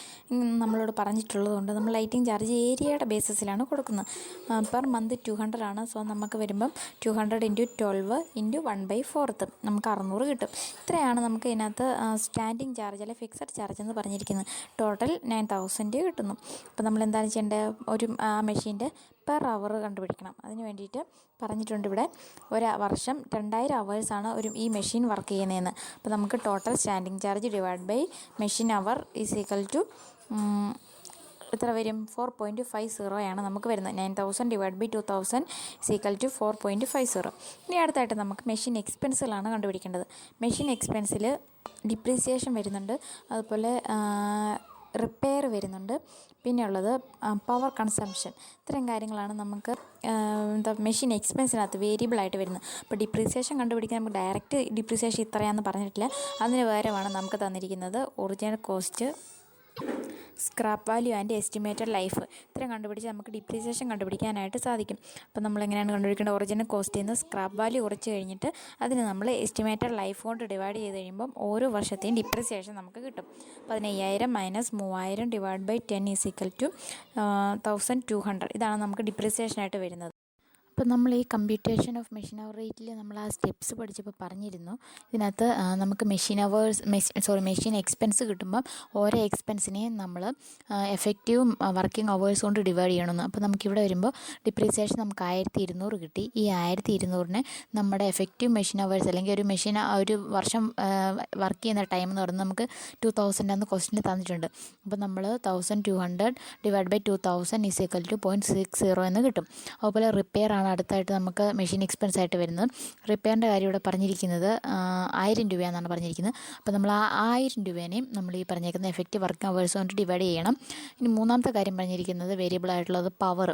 നമ്മളോട് പറഞ്ഞിട്ടുള്ളതുകൊണ്ട് നമ്മൾ ലൈറ്റിംഗ് ചാർജ് ഏരിയയുടെ ബേസിസിലാണ് കൊടുക്കുന്നത്. പെർ മന്ത് 200 ആണ്. സോ നമുക്ക് വരുമ്പം 200 ഇൻറ്റു 12 ഇൻറ്റു 1/4 നമുക്ക് 600 കിട്ടും. ഇത്രയാണ് നമുക്ക് ഇതിനകത്ത് സ്റ്റാൻഡിംഗ് ചാർജ് അല്ലെങ്കിൽ ഫിക്സഡ് ചാർജ് എന്ന് പറഞ്ഞിരിക്കുന്നത്. ടോട്ടൽ 9000 കിട്ടുന്നു. അപ്പോൾ നമ്മൾ എന്താണ് ചെയ്യേണ്ടത്? ഒരു മെഷീൻ്റെ പെർ അവർ കണ്ടുപിടിക്കണം. അതിന് വേണ്ടിയിട്ട് പറഞ്ഞിട്ടുണ്ട് ഇവിടെ ഒരു വർഷം 2000 അവേഴ്സാണ് ഈ മെഷീൻ വർക്ക് ചെയ്യുന്നതെന്ന്. അപ്പോൾ നമുക്ക് total standing charge divide by machine hour is equal to എത്ര വരും? 4.50 നമുക്ക് വരുന്നത്. 9000 divide by 2000 is equal to 4.50. ഇനി അടുത്തായിട്ട് നമുക്ക് മെഷീൻ എക്സ്പെൻസുകളാണ് കണ്ടുപിടിക്കേണ്ടത്. മെഷീൻ എക്സ്പെൻസിൽ ഡിപ്രീസിയേഷൻ വരുന്നുണ്ട്, അതുപോലെ റിപ്പയർ വരുന്നുണ്ട്, പിന്നെ ഉള്ളത് പവർ കൺസംഷൻ. ഇത്രയും കാര്യങ്ങളാണ് നമുക്ക് മെഷീൻ എക്സ്പെൻസിനകത്ത് വേരിയബിളായിട്ട് വരുന്നത്. അപ്പോൾ ഡിപ്രീസിയേഷൻ കണ്ടുപിടിക്കാൻ നമുക്ക് ഡയറക്റ്റ് ഡിപ്രീസിയേഷൻ ഇത്രയാണെന്ന് പറഞ്ഞിട്ടില്ല. അതിന് പകരമാണ് നമുക്ക് തന്നിരിക്കുന്നത് original cost, scrap value and estimated life. ഇത്രയും കണ്ടുപിടിച്ച് നമുക്ക് ഡിപ്രീസിയേഷൻ കണ്ടുപിടിക്കാനായിട്ട് സാധിക്കും. അപ്പോൾ നമ്മൾ എങ്ങനെയാണ് കണ്ടുപിടിക്കേണ്ടത്? ഒറിജിനൽ കോസ്റ്റിൽ നിന്ന് സ്ക്രാപ്പ് വാല്യൂ കുറച്ച് കഴിഞ്ഞിട്ട് അതിന് നമ്മൾ എസ്റ്റിമേറ്റഡ് ലൈഫ് കൊണ്ട് ഡിവൈഡ് ചെയ്ത് കഴിയുമ്പം ഓരോ വർഷത്തെയും ഡിപ്രീസിയേഷൻ നമുക്ക് കിട്ടും. 15000 minus 3000 divide by 10 is equal to 1200. ഇതാണ് നമുക്ക് ഡിപ്രീസിയേഷനായിട്ട് വരുന്നത്. അപ്പോൾ നമ്മൾ ഈ കമ്പ്യൂട്ടേഷൻ ഓഫ് മെഷീൻ അവർ റേറ്റിൽ നമ്മൾ ആ സ്റ്റെപ്സ് പഠിച്ചപ്പോൾ പറഞ്ഞിരുന്നു, ഇതിനകത്ത് നമുക്ക് മെഷീൻ എക്സ്പെൻസ് കിട്ടുമ്പം ഓരോ എക്സ്പെൻസിനെയും നമ്മൾ എഫക്റ്റീവ് വർക്കിംഗ് അവേഴ്സ് കൊണ്ട് ഡിവൈഡ് ചെയ്യണമെന്ന്. അപ്പോൾ നമുക്കിവിടെ വരുമ്പോൾ ഡിപ്രീസിയേഷൻ നമുക്ക് 1200 കിട്ടി. ഈ 1200-നെ നമ്മുടെ എഫക്റ്റീവ് മെഷീൻ അവേഴ്സ് അല്ലെങ്കിൽ ഒരു വർഷം വർക്ക് ചെയ്യുന്ന ടൈം എന്ന് പറയുന്നത് നമുക്ക് 2000 എന്ന് ക്വസ്റ്റിന് തന്നിട്ടുണ്ട്. അപ്പോൾ നമ്മൾ 1200 divide by 2000 is equal to 0.60 എന്ന് കിട്ടും. അതുപോലെ റിപ്പയർ ആണ് അടുത്തായിട്ട് നമുക്ക് മെഷീൻ എക്സ്പെൻസ് ആയിട്ട് വരുന്നത്. റിപ്പയറിൻ്റെ കാര്യം ഇവിടെ പറഞ്ഞിരിക്കുന്നത് 1000 രൂപയാണെന്നാണ് പറഞ്ഞിരിക്കുന്നത്. അപ്പോൾ നമ്മൾ ആ 1000 രൂപേനെയും നമ്മൾ ഈ പറഞ്ഞിരിക്കുന്ന എഫക്റ്റീവ് വർക്കിംഗ് അവേഴ്സ് കൊണ്ട് ഡിവൈഡ് ചെയ്യണം. ഇനി മൂന്നാമത്തെ കാര്യം പറഞ്ഞിരിക്കുന്നത് വേരിയബിൾ ആയിട്ടുള്ളത് പവർ.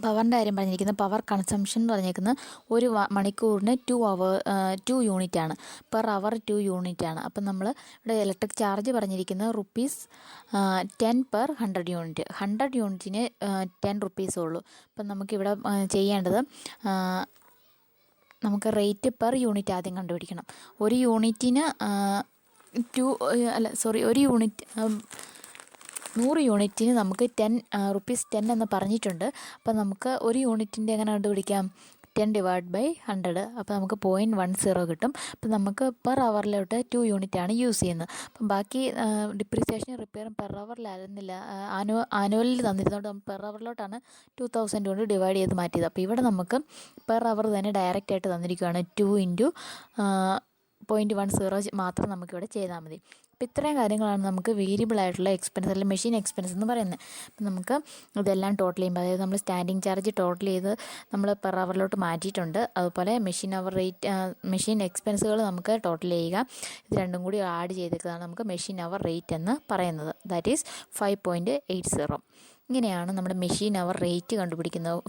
പവറിൻ്റെ കാര്യം പറഞ്ഞിരിക്കുന്നത് പവർ കൺസംഷൻ എന്ന് പറഞ്ഞിരിക്കുന്നത് ഒരു മണിക്കൂറിന് 2 യൂണിറ്റാണ്, പെർ അവർ 2 യൂണിറ്റാണ്. അപ്പം നമ്മൾ ഇവിടെ ഇലക്ട്രിക് ചാർജ് പറഞ്ഞിരിക്കുന്നത് ₹10 പെർ 100 യൂണിറ്റ്. 100 യൂണിറ്റിന് 10 റുപ്പീസേ ഉള്ളൂ. അപ്പം നമുക്കിവിടെ ചെയ്യേണ്ടത് നമുക്ക് റേറ്റ് പെർ യൂണിറ്റ് ആദ്യം കണ്ടുപിടിക്കണം. ഒരു യൂണിറ്റിന് 100 യൂണിറ്റിന് നമുക്ക് ₹10 എന്ന് പറഞ്ഞിട്ടുണ്ട്. അപ്പം നമുക്ക് ഒരു യൂണിറ്റിൻ്റെ എങ്ങനെ കണ്ടുപിടിക്കാം? 10/100. അപ്പോൾ നമുക്ക് 0.10 കിട്ടും. അപ്പം നമുക്ക് പെർ അവറിലോട്ട് 2 യൂണിറ്റാണ് യൂസ് ചെയ്യുന്നത്. അപ്പം ബാക്കി ഡിപ്രീസിയേഷൻ റിപ്പയറും പെർ അവറിലായിരുന്നില്ല, ആനുവലിൽ തന്നിരുന്നതുകൊണ്ട് നമ്മൾ പെർ അവറിലോട്ടാണ് 2000 കൊണ്ട് ഡിവൈഡ് ചെയ്ത് മാറ്റിയത്. അപ്പോൾ ഇവിടെ നമുക്ക് പെർ അവർ തന്നെ ഡയറക്റ്റായിട്ട് തന്നിരിക്കുകയാണ്. 2 × 0.10 മാത്രം നമുക്കിവിടെ ചെയ്താൽ മതി. അപ്പോൾ ഇത്രയും കാര്യങ്ങളാണ് നമുക്ക് വേരിയബിൾ ആയിട്ടുള്ള എക്സ്പെൻസ് അല്ലെങ്കിൽ മെഷീൻ എക്സ്പെൻസ് എന്ന് പറയുന്നത്. അപ്പം നമുക്ക് ഇതെല്ലാം ടോട്ടൽ ചെയ്യുമ്പോൾ, അതായത് നമ്മൾ സ്റ്റാൻഡിങ് ചാർജ് ടോട്ടൽ ചെയ്ത് നമ്മൾ പെർ അവറിലോട്ട് മാറ്റിയിട്ടുണ്ട്. അതുപോലെ മെഷീൻ എക്സ്പെൻസുകൾ നമുക്ക് ടോട്ടൽ ചെയ്യുക. ഇത് രണ്ടും കൂടി ആഡ് ചെയ്തേക്കുന്നതാണ് നമുക്ക് മെഷീൻ അവർ റേറ്റ് എന്ന് പറയുന്നത്. That is 5.80. ഇങ്ങനെയാണ് നമ്മുടെ മെഷീൻ അവർ റേറ്റ് കണ്ടുപിടിക്കുന്നത്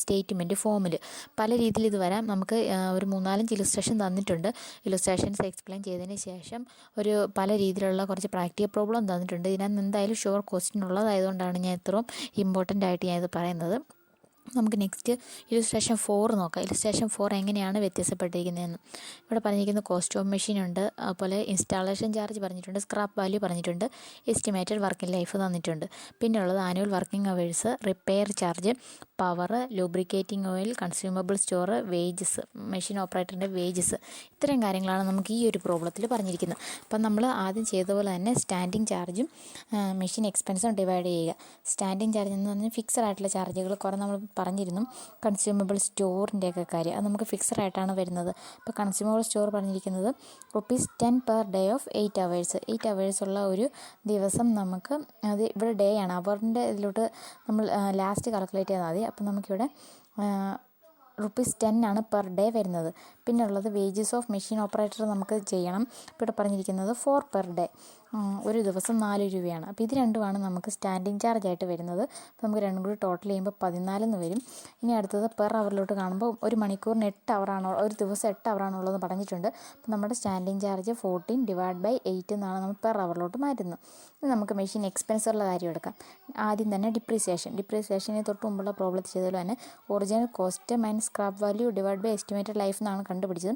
സ്റ്റേറ്റ്മെൻറ്റ് ഫോമിൽ. പല രീതിയിൽ ഇത് വരാം. നമുക്ക് ഒരു 3-4 ഇലുസ്ട്രേഷൻ തന്നിട്ടുണ്ട്. ഇലുസ്ട്രേഷൻസ് എക്സ്പ്ലെയിൻ ചെയ്തതിന് ശേഷം പല രീതിയിലുള്ള കുറച്ച് പ്രാക്ടിക്കൽ പ്രോബ്ലം തന്നിട്ടുണ്ട്. ഇതിനകത്ത് എന്തായാലും ഷുവർ ക്വസ്റ്റ്യൻ ഉള്ളതായതുകൊണ്ടാണ് ഞാൻ ഇത്രയും ഇമ്പോർട്ടൻ്റ് ആയിട്ട് ഞാനിത് പറയുന്നത്. നമുക്ക് നെക്സ്റ്റ് ഇലുസ്ട്രേഷൻ 4 നോക്കാം. ഇലുസ്ട്രേഷൻ 4 എങ്ങനെയാണ് വ്യത്യാസപ്പെട്ടിരിക്കുന്നതെന്ന്. ഇവിടെ പറഞ്ഞിരിക്കുന്ന കോസ്റ്റ് ഓഫ് മെഷീൻ ഉണ്ട്, അതുപോലെ ഇൻസ്റ്റാളേഷൻ ചാർജ് പറഞ്ഞിട്ടുണ്ട്, സ്ക്രാപ്പ് വാല്യൂ പറഞ്ഞിട്ടുണ്ട്, എസ്റ്റിമേറ്റഡ് വർക്കിംഗ് ലൈഫ് തന്നിട്ടുണ്ട്. പിന്നെ ഉള്ളത് annual working hours, repair charge, power, lubricating oil, consumable store, wages, machine ഓപ്പറേറ്ററിൻ്റെ വേജസ്. ഇത്രയും കാര്യങ്ങളാണ് നമുക്ക് ഈ ഒരു പ്രോബ്ലത്തിൽ പറഞ്ഞിരിക്കുന്നത്. അപ്പം നമ്മൾ ആദ്യം ചെയ്ത പോലെ തന്നെ സ്റ്റാൻഡിങ് ചാർജും മെഷീൻ എക്സ്പെൻസും ഡിവൈഡ് ചെയ്യുക. സ്റ്റാൻഡിങ് ചാർജ് എന്ന് പറഞ്ഞാൽ ഫിക്സഡ് ആയിട്ടുള്ള ചാർജുകൾ കുറേ നമ്മൾ പറഞ്ഞിരുന്നു. കൺസ്യൂമബിൾ സ്റ്റോറിൻ്റെയൊക്കെ കാര്യം അത് നമുക്ക് ഫിക്സഡ് ആയിട്ടാണ് വരുന്നത്. ഇപ്പോൾ കൺസ്യൂമബിൾ സ്റ്റോർ പറഞ്ഞിരിക്കുന്നത് ₹10 per day of 8 hours. 8 hours ഉള്ള ഒരു ദിവസം നമുക്ക്, അത് ഇവിടെ ഡേ ആണ്, അവറിൻ്റെ ഇതിലോട്ട് നമ്മൾ ലാസ്റ്റ് കാൽക്കുലേറ്റ് ചെയ്താൽ മതി. അപ്പം നമുക്കിവിടെ ₹10 ആണ് പെർ ഡേ വരുന്നത്. പിന്നെ ഉള്ളത് വേജസ് ഓഫ് മെഷീൻ ഓപ്പറേറ്റർ നമുക്ക് ചെയ്യണം. ഇപ്പോൾ ഇവിടെ പറഞ്ഞിരിക്കുന്നത് 4 പെർ ഡേ, ഒരു ദിവസം 4 രൂപയാണ്. അപ്പോൾ ഇത് രണ്ടുമാണ് നമുക്ക് സ്റ്റാൻഡിങ് ചാർജ് ആയിട്ട് വരുന്നത്. അപ്പോൾ നമുക്ക് രണ്ടും കൂടി ടോട്ടൽ ചെയ്യുമ്പോൾ 14 എന്ന് വരും. ഇനി അടുത്തത് പെർ അവറിലോട്ട് കാണുമ്പോൾ ഒരു മണിക്കൂറിന് 8 അവറാണോ, ഒരു ദിവസം 8 അവറാണുള്ളതെന്ന് പറഞ്ഞിട്ടുണ്ട്. അപ്പോൾ നമ്മുടെ സ്റ്റാൻഡിങ് ചാർജ് 14/8 എന്നാണ് നമ്മൾ പെർ അവറിലോട്ട് മാറ്റുന്നത്. ഇനി നമുക്ക് മെഷീൻ എക്സ്പെൻസുള്ള കാര്യം എടുക്കാം. ആദ്യം തന്നെ ഡിപ്രീസിയേഷന് തൊട്ട് മുമ്പുള്ള പ്രോബ്ലത്തിൽ ചെയ്തതുപോലെ തന്നെ original cost minus scrap value divide by estimated life എന്നാണ് കണ്ടുപിടിച്ചത്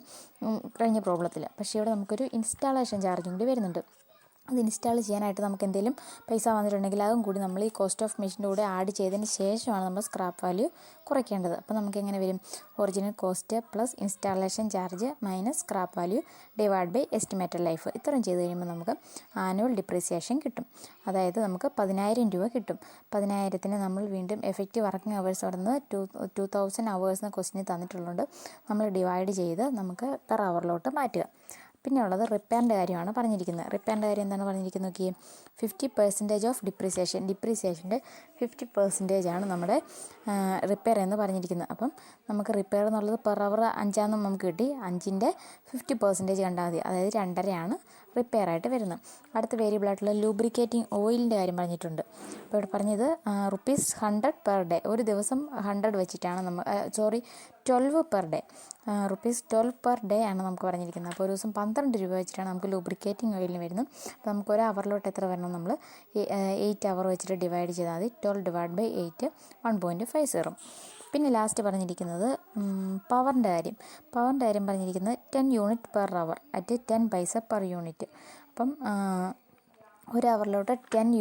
കഴിഞ്ഞ പ്രോബ്ലത്തിൽ. പക്ഷേ ഇവിടെ നമുക്കൊരു ഇൻസ്റ്റാളേഷൻ ചാർജും കൂടി വരുന്നുണ്ട്. അത് ഇൻസ്റ്റാൾ ചെയ്യാനായിട്ട് നമുക്ക് എന്തെങ്കിലും പൈസ വന്നിട്ടുണ്ടെങ്കിൽ അതും കൂടി നമ്മൾ ഈ കോസ്റ്റ് ഓഫ് മെഷീൻ്റെ കൂടെ ആഡ് ചെയ്തതിന് ശേഷമാണ് നമ്മൾ സ്ക്രാപ്പ് വാല്യൂ കുറയ്ക്കേണ്ടത്. അപ്പോൾ നമുക്ക് എങ്ങനെ വരും? Original cost plus installation charge minus scrap value divide by estimated life. ഇത്രയും ചെയ്ത് കഴിയുമ്പോൾ നമുക്ക് ആനുവൽ ഡിപ്രീസിയേഷൻ കിട്ടും. അതായത് നമുക്ക് 10,000 രൂപ കിട്ടും. 10,000-ന് നമ്മൾ വീണ്ടും എഫക്റ്റീവ് വർക്കിംഗ് അവേഴ്സ് വരുന്നത് 2000 hours ക്വസ്റ്റിന് തന്നിട്ടുള്ളത് നമ്മൾ ഡിവൈഡ് ചെയ്ത് നമുക്ക് പെർ അവറിലോട്ട് മാറ്റുക. പിന്നെ ഉള്ളത് റിപ്പയറിൻ്റെ കാര്യമാണ് പറഞ്ഞിരിക്കുന്നത്. റിപ്പയറിൻ്റെ കാര്യം എന്താണ് പറഞ്ഞിരിക്കുന്നത് നോക്കിയേ. 50% ഓഫ് ഡിപ്രീസിയേഷൻ്റെ 50% ആണ് നമ്മുടെ റിപ്പയർ എന്ന് പറഞ്ഞിരിക്കുന്നത്. അപ്പം നമുക്ക് റിപ്പയർ എന്നുള്ളത് പെർ അവർ 5 നമുക്ക് കിട്ടി. 5ൻ്റെ 50% കണ്ടാൽ മതി, അതായത് 2.5 റിപ്പയർ ആയിട്ട് വരുന്നത്. അടുത്ത വേരിയബിൾ ആയിട്ടുള്ള ലൂബ്രിക്കേറ്റിംഗ് ഓയിലിൻ്റെ കാര്യം പറഞ്ഞിട്ടുണ്ട്. അപ്പോൾ ഇവിടെ പറഞ്ഞത് ₹100 പെർ ഡേ, ഒരു ദിവസം 100 വെച്ചിട്ടാണ് 12 പെർ ഡേ, ₹12 പെർ ഡേ ആണ് നമുക്ക് പറഞ്ഞിരിക്കുന്നത്. അപ്പോൾ ഒരു ദിവസം 12 രൂപ വെച്ചിട്ടാണ് നമുക്ക് ലൂബ്രിക്കേറ്റിംഗ് ഓയിലിന് വരുന്നത്. അപ്പോൾ നമുക്ക് ഒരു അവറിലോട്ട് എത്ര വരണം? നമ്മൾ 8 അവർ വെച്ചിട്ട് ഡിവൈഡ് ചെയ്താൽ മതി. 12/8 1.50. പിന്നെ ലാസ്റ്റ് പറഞ്ഞിരിക്കുന്നത് പവറിൻ്റെ കാര്യം പറഞ്ഞിരിക്കുന്നത് 10 യൂണിറ്റ് പെർ അവർ അറ്റ് 10 പൈസ പെർ യൂണിറ്റ്. അപ്പം ഒരു അവറിലോട്ട് 10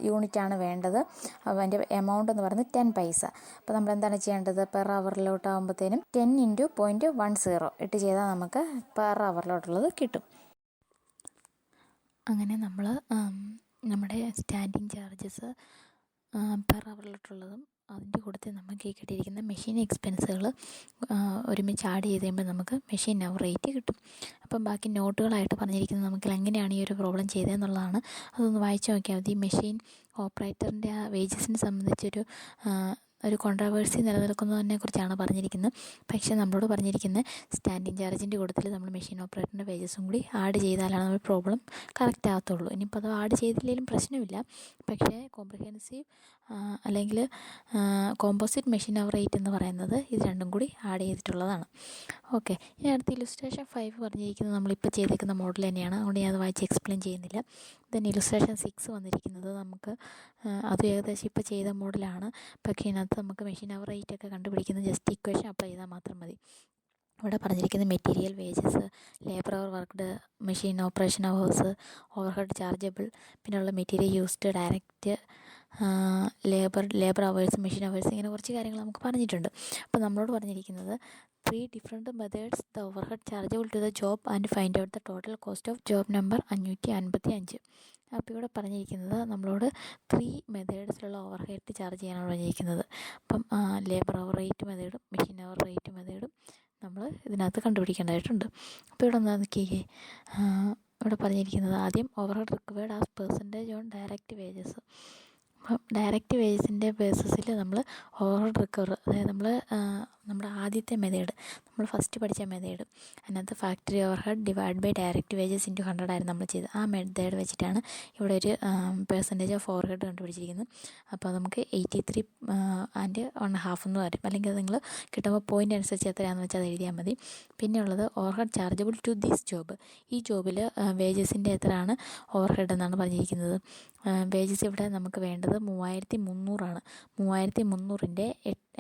യൂണിറ്റാണ് വേണ്ടത്. അതിൻ്റെ എമൗണ്ട് എന്ന് പറയുന്നത് 10 പൈസ. അപ്പോൾ നമ്മൾ എന്താണ് ചെയ്യേണ്ടത്? പെർ അവറിലോട്ടാകുമ്പോഴത്തേനും 10 × 0.10 ഇട്ട് ചെയ്താൽ നമുക്ക് പെർ അവറിലോട്ടുള്ളത് കിട്ടും. അങ്ങനെ നമ്മൾ നമ്മുടെ സ്റ്റാൻഡിങ് ചാർജസ് പെർ അവറിലോട്ടുള്ളതും അതിൻ്റെ കൂട്ടത്തിൽ നമുക്ക് ഈ കിട്ടിയിരിക്കുന്ന മെഷീൻ എക്സ്പെൻസുകൾ ഒരുമിച്ച് ആഡ് ചെയ്ത് കഴിയുമ്പോൾ നമുക്ക് മെഷീൻ അവർ റേറ്റ് കിട്ടും. അപ്പം ബാക്കി നോട്ടുകളായിട്ട് പറഞ്ഞിരിക്കുന്നത് നമുക്ക് എങ്ങനെയാണ് ഈ ഒരു പ്രോബ്ലം ചെയ്തതെന്നുള്ളതാണ്. അതൊന്ന് വായിച്ച് നോക്കിയാൽ മതി. മെഷീൻ ഓപ്പറേറ്ററിൻ്റെ ആ വേജസിനെ സംബന്ധിച്ചൊരു കോൺട്രവേഴ്സി നിലനിൽക്കുന്നതിനെ കുറിച്ചാണ് പറഞ്ഞിരിക്കുന്നത്. പക്ഷേ നമ്മളോട് പറഞ്ഞിരിക്കുന്നത് സ്റ്റാൻഡിങ് ചാർജിൻ്റെ കൂട്ടത്തിൽ നമ്മൾ മെഷീൻ ഓപ്പറേറ്ററിൻ്റെ വേജസും കൂടി ആഡ് ചെയ്താലാണ് നമ്മൾ പ്രോബ്ലം കറക്റ്റ് ആകത്തുള്ളൂ. ഇനിയിപ്പോൾ അത് ആഡ് ചെയ്തില്ലെങ്കിലും പ്രശ്നമില്ല. പക്ഷേ കോംപ്രിഹെൻസീവ് അല്ലെങ്കിൽ കോമ്പോസിറ്റ് മെഷീൻ അവർ റേറ്റ് എന്ന് പറയുന്നത് ഇത് രണ്ടും കൂടി ആഡ് ചെയ്തിട്ടുള്ളതാണ്. ഓക്കെ, ഇനി അടുത്ത ഇലുസ്ട്രേഷൻ 5 പറഞ്ഞിരിക്കുന്നത് നമ്മളിപ്പോൾ ചെയ്തേക്കുന്ന മോഡൽ തന്നെയാണ്. അതുകൊണ്ട് ഞാൻ അത് വായിച്ച് എക്സ്പ്ലെയിൻ ചെയ്യുന്നില്ല. ദെൻ ഇലുസ്ട്രേഷൻ 6 വന്നിരിക്കുന്നത് നമുക്ക് അത് ഏകദേശം ഇപ്പോൾ ചെയ്ത മോഡലാണ്. പക്ഷേ ഇതിനകത്ത് നമുക്ക് മെഷീൻ അവർ റേറ്റ് ഒക്കെ കണ്ടുപിടിക്കുന്നത് ജസ്റ്റ് ഇക്വേഷൻ അപ്ലൈ ചെയ്താൽ മാത്രം മതി. ഇവിടെ പറഞ്ഞിരിക്കുന്ന material, wages, labour hour worked, machine operation hours, overhead chargeable, പിന്നെയുള്ള material used, direct labour hours, machine hours, ഇങ്ങനെ കുറച്ച് കാര്യങ്ങൾ നമുക്ക് പറഞ്ഞിട്ടുണ്ട്. അപ്പോൾ നമ്മളോട് പറഞ്ഞിരിക്കുന്നത് 3 different methods the overhead chargeable to the job and find out the total cost of job number 555. അപ്പോൾ ഇവിടെ പറഞ്ഞിരിക്കുന്നത് നമ്മളോട് 3 മെത്തേഡ്സിലുള്ള ഓവർഹെഡ് ചാർജ് ചെയ്യാനാണ് പറഞ്ഞിരിക്കുന്നത്. അപ്പം ലേബർ അവർ റേറ്റ് മെത്തേഡും മെഷീൻ അവർ റേറ്റ് മെത്തേഡും നമ്മൾ ഇതിനകത്ത് കണ്ടുപിടിക്കേണ്ടതായിട്ടുണ്ട്. അപ്പോൾ ഇവിടെ എന്താ നോക്കിയേ, ഇവിടെ പറഞ്ഞിരിക്കുന്നത് ആദ്യം overhead required as percentage on direct wages. അപ്പം ഡയറക്റ്റ് വേജസിൻ്റെ ബേസിസിൽ നമ്മൾ ഓവർഹെഡ് റിക്കവർ, അതായത് നമ്മുടെ ആദ്യത്തെ മെത്തേഡ്, നമ്മൾ ഫസ്റ്റ് പഠിച്ച മെത്തേഡ്, അതിനകത്ത് factory overhead divide by direct wages into 100 ആയിരുന്നു നമ്മൾ ചെയ്തത്. ആ മെത്തേഡ് വെച്ചിട്ടാണ് ഇവിടെ ഒരു പെർസെൻറ്റേജ് ഓഫ് ഓവർഹെഡ് കണ്ടുപിടിച്ചിരിക്കുന്നത്. അപ്പോൾ നമുക്ക് 83 ആൻഡ് 1/2 എന്ന് വരും. അല്ലെങ്കിൽ അത് നിങ്ങൾ കിട്ടുമ്പോൾ പോയിൻ്റ് അനുസരിച്ച് എത്രയാണെന്ന് വെച്ചാൽ അത് എഴുതിയാൽ മതി. പിന്നെ ഉള്ളത് overhead chargeable to this job. ഈ ജോബിൽ വേജസിൻ്റെ എത്രയാണ് ഓവർഹെഡ് എന്നാണ് പറഞ്ഞിരിക്കുന്നത്. വേജസ് ഇവിടെ നമുക്ക് വേണ്ടത് 3300 ആണ്. 3300ൻ്റെ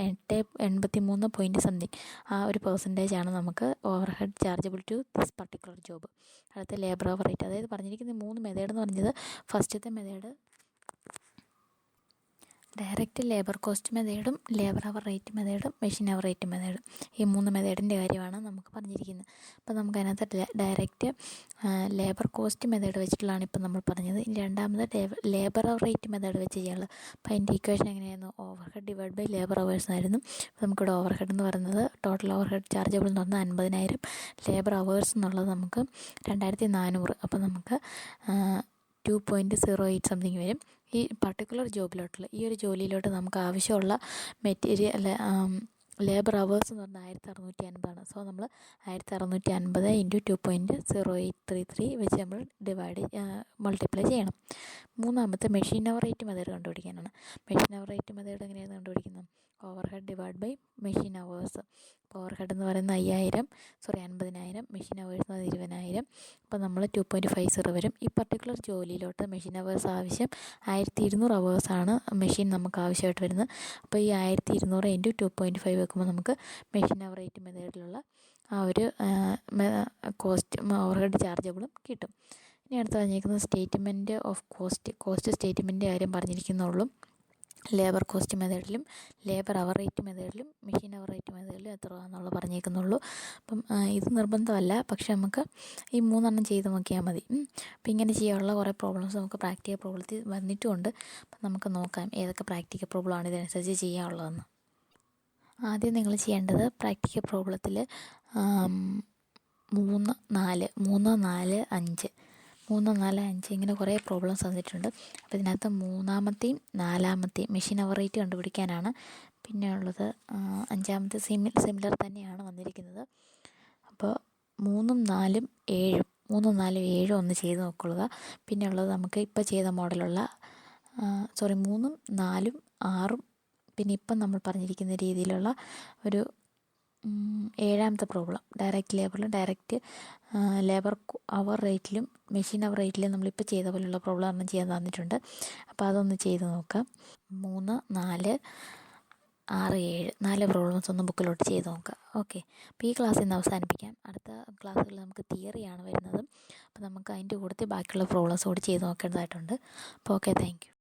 883 സംതിങ്, ആ ഒരു പെർസെൻറ്റേജാണ് നമുക്ക് overhead chargeable to this particular job. അടുത്ത ലേബർ ഓവർ റേറ്റ്, അതായത് പറഞ്ഞിരിക്കുന്ന 3 മെത്തേഡ് എന്ന് പറഞ്ഞത്, ഫസ്റ്റത്തെ മെത്തേഡ് ഡയറക്റ്റ് ലേബർ കോസ്റ്റ് മെത്തേഡും, ലേബർ അവർ റേറ്റ് മെത്തേഡും, മെഷീൻ അവർ റേറ്റ് മെത്തേഡും, ഈ 3 മെത്തേഡിൻ്റെ കാര്യമാണ് നമുക്ക് പറഞ്ഞിരിക്കുന്നത്. അപ്പോൾ നമുക്ക് അതിനകത്ത് ഡയറക്റ്റ് ലേബർ കോസ്റ്റ് മെത്തേഡ് വെച്ചിട്ടുള്ളതാണ് ഇപ്പം നമ്മൾ പറഞ്ഞത്. ഇനി രണ്ടാമത് ലേബർ അവർ റേറ്റ് മെത്തേഡ് വെച്ച് ചെയ്യാനുള്ളത്. അപ്പോൾ അതിൻ്റെ ഇക്വേഷൻ എങ്ങനെയായിരുന്നു, overhead divide by labour hours ആയിരുന്നു. അപ്പോൾ നമുക്കിവിടെ ഓവർഹെഡ് എന്ന് പറയുന്നത് ടോട്ടൽ ഓവർഹെഡ് ചാർജബിൾ എന്ന് പറഞ്ഞാൽ 50,000, ലേബർ അവേഴ്സ് എന്നുള്ളത് നമുക്ക് 2400. അപ്പോൾ നമുക്ക് 2.08 സംതിങ് വരും. ഈ പർട്ടിക്കുലർ ജോബിലോട്ടുള്ള, ഈ ഒരു ജോലിയിലോട്ട് നമുക്ക് ആവശ്യമുള്ള മെറ്റീരിയൽ ലേബർ അവേഴ്സ് എന്ന് പറഞ്ഞാൽ 1650ആണ്. സോ നമ്മൾ 1650 ഇൻറ്റു 2.0833 വെച്ച് നമ്മൾ മൾട്ടിപ്ലൈ ചെയ്യണം. മൂന്നാമത്തെ മെഷീൻ അവർ റേറ്റ് മെത്തേഡ് കണ്ടുപിടിക്കാനാണ്. മെഷീൻ അവർ റേറ്റ് മെത്തേഡ് എങ്ങനെയാണ് കണ്ടുപിടിക്കുന്നത്, overhead divide by machine hours. അപ്പോൾ ഓവർഹെഡ് എന്ന് പറയുന്നത് 50,000, മെഷീൻ അവേഴ്സ് എന്ന് പറയുന്നത് 20,000. അപ്പോൾ നമ്മൾ 2.50 വരും. ഈ പർട്ടിക്കുലർ ജോലിയിലോട്ട് മെഷീൻ അവേഴ്സ് ആവശ്യം 1200 അവേഴ്സാണ് മെഷീൻ നമുക്ക് ആവശ്യമായിട്ട് വരുന്നത്. അപ്പോൾ ഈ 1200 ഇൻറ്റു 2.5 വെക്കുമ്പോൾ നമുക്ക് മെഷീൻ അവർ റേറ്റ് മെത്തേഡിലുള്ള ആ ഒരു കോസ്റ്റ് ഓവർഹെഡ് ചാർജബിളും കിട്ടും. ഇനി അടുത്ത് പറഞ്ഞിരിക്കുന്നത് സ്റ്റേറ്റ്മെൻറ്റ് ഓഫ് കോസ്റ്റ് സ്റ്റേറ്റ്മെൻറ്റ് കാര്യം പറഞ്ഞിരിക്കുന്നുള്ളൂ. ലേബർ കോസ്റ്റ് മെത്തേഡിലും ലേബർ അവർ റേറ്റ് മെത്തേഡിലും മെഷീൻ അവർ റേറ്റ് മെത്തേഡിലും എത്ര എന്നുള്ളത് പറഞ്ഞേക്കുന്നുള്ളൂ. അപ്പം ഇത് നിർബന്ധമല്ല, പക്ഷെ നമുക്ക് ഈ 3 ചെയ്ത് നോക്കിയാൽ മതി. അപ്പം ഇങ്ങനെ ചെയ്യാനുള്ള കുറേ പ്രോബ്ലംസ് നമുക്ക് പ്രാക്ടിക്കൽ പ്രോബ്ലത്തിൽ വന്നിട്ടുമുണ്ട്. അപ്പം നമുക്ക് നോക്കാം ഏതൊക്കെ പ്രാക്ടിക്കൽ പ്രോബ്ലമാണ് ഇതിനനുസരിച്ച് ചെയ്യാനുള്ളതെന്ന്. ആദ്യം നിങ്ങൾ ചെയ്യേണ്ടത് പ്രാക്ടിക്കൽ പ്രോബ്ലത്തിൽ 3, 4, 5 ഇങ്ങനെ കുറേ പ്രോബ്ലംസ് വന്നിട്ടുണ്ട്. അപ്പോൾ ഇതിനകത്ത് 3ാമത്തെയും 4ാമത്തെയും മെഷീൻ അവർ റേറ്റ് കണ്ടുപിടിക്കാനാണ്. പിന്നെ ഉള്ളത് 5ാമത്തെ സിമിലർ തന്നെയാണ് വന്നിരിക്കുന്നത്. അപ്പോൾ 3, 4, 7 ഒന്ന് ചെയ്ത് നോക്കുക. പിന്നെ ഉള്ളത് നമുക്ക് ഇപ്പോൾ ചെയ്ത മോഡലുള്ള 3, 4, 6, പിന്നെ ഇപ്പം നമ്മൾ പറഞ്ഞിരിക്കുന്ന രീതിയിലുള്ള ഒരു 7ാമത്തെ പ്രോബ്ലം ഡയറക്റ്റ് ലേബറിലും ഡയറക്റ്റ് ലേബർ അവർ റേറ്റിലും മെഷീൻ അവർ റേറ്റിലും നമ്മളിപ്പോൾ ചെയ്ത പോലെയുള്ള പ്രോബ്ലം ഒരെണ്ണം ചെയ്യാൻ തന്നിട്ടുണ്ട്. അപ്പോൾ അതൊന്ന് ചെയ്ത് നോക്കാം. 3, 4, 6, 7 4 പ്രോബ്ലംസ് ഒന്ന് ബുക്കിലോട്ട് ചെയ്ത് നോക്കാം. ഓക്കെ, അപ്പോൾ ഈ ക്ലാസ് ഇന്ന് അവസാനിപ്പിക്കാം. അടുത്ത ക്ലാസ്സുകളിൽ നമുക്ക് തിയറിയാണ് വരുന്നത്. അപ്പോൾ നമുക്ക് അതിൻ്റെ കൂട്ടത്തിൽ ബാക്കിയുള്ള പ്രോബ്ലംസ് കൂടി ചെയ്ത് നോക്കേണ്ടതായിട്ടുണ്ട്. അപ്പോൾ ഓക്കെ, താങ്ക് യു.